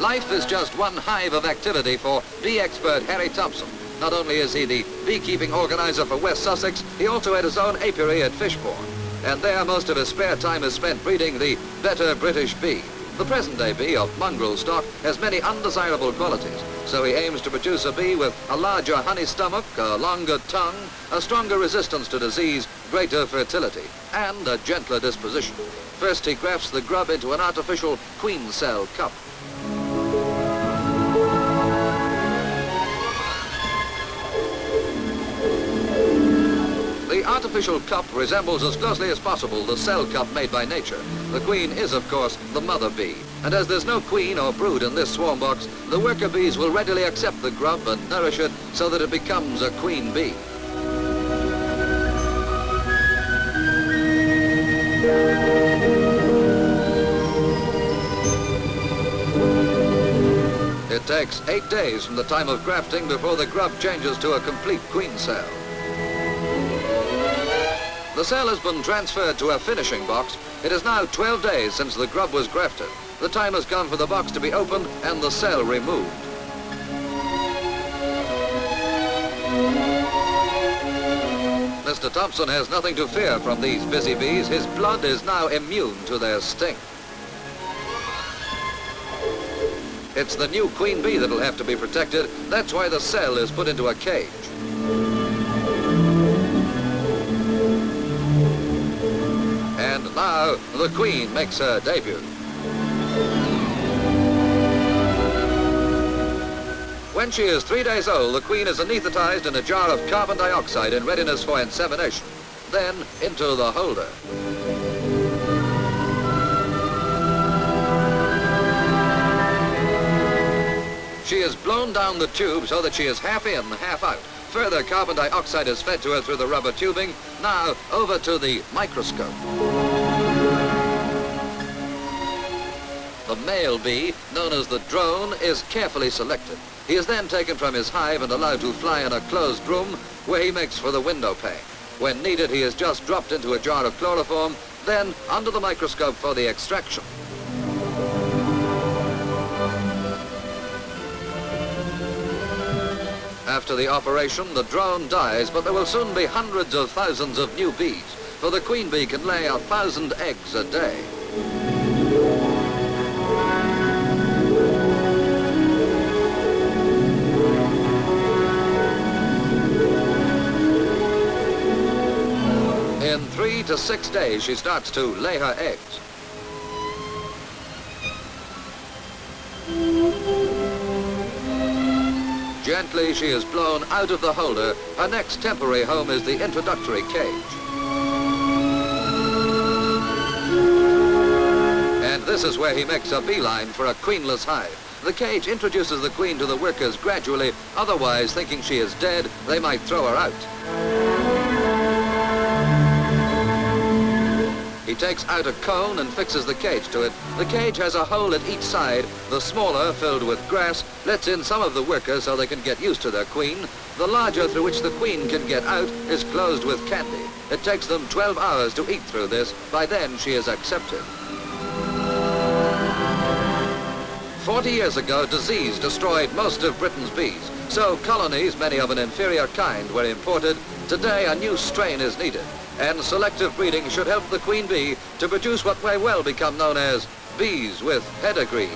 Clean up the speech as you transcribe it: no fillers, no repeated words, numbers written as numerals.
Life is just one hive of activity for bee expert Harry Thompson. Not only is he the beekeeping organizer for West Sussex, he also had his own apiary at Fishbourne. And there most of his spare time is spent breeding the better British bee. The present-day bee of mongrel stock has many undesirable qualities, so he aims to produce a bee with a larger honey stomach, a longer tongue, a stronger resistance to disease, greater fertility, and a gentler disposition. First, he grafts the grub into an artificial queen cell cup. The artificial cup resembles as closely as possible the cell cup made by nature. The queen is, of course, the mother bee. And as there's no queen or brood in this swarm box, the worker bees will readily accept the grub and nourish it so that it becomes a queen bee. It takes 8 days from the time of grafting before the grub changes to a complete queen cell. The cell has been transferred to a finishing box. It is now 12 days since the grub was grafted. The time has come for the box to be opened and the cell removed. Mr. Thompson has nothing to fear from these busy bees. His blood is now immune to their sting. It's the new queen bee that'll have to be protected. That's why the cell is put into a cage. And now the queen makes her debut. When she is 3 days old, the queen is anesthetized in a jar of carbon dioxide in readiness for insemination. Then into the holder. She is blown down the tube so that she is half in, half out. Further carbon dioxide is fed to her through the rubber tubing. Now over to the microscope. The male bee, known as the drone, is carefully selected. He is then taken from his hive and allowed to fly in a closed room where he makes for the window pane. When needed, he is just dropped into a jar of chloroform, then under the microscope for the extraction. After the operation, the drone dies, but there will soon be hundreds of thousands of new bees, for the queen bee can lay 1,000 eggs a day. In 3 to 6 days, she starts to lay her eggs. Gently, she is blown out of the holder. Her next temporary home is the introductory cage. And this is where he makes a beeline for a queenless hive. The cage introduces the queen to the workers gradually. Otherwise, thinking she is dead, they might throw her out. He takes out a cone and fixes the cage to it. The cage has a hole at each side. The smaller, filled with grass, lets in some of the workers so they can get used to their queen. The larger, through which the queen can get out, is closed with candy. It takes them 12 hours to eat through this. By then, she is accepted. 40 years ago, disease destroyed most of Britain's bees. So colonies, many of an inferior kind, were imported. Today, a new strain is needed. And selective breeding should help the queen bee to produce what may well become known as bees with pedigrees.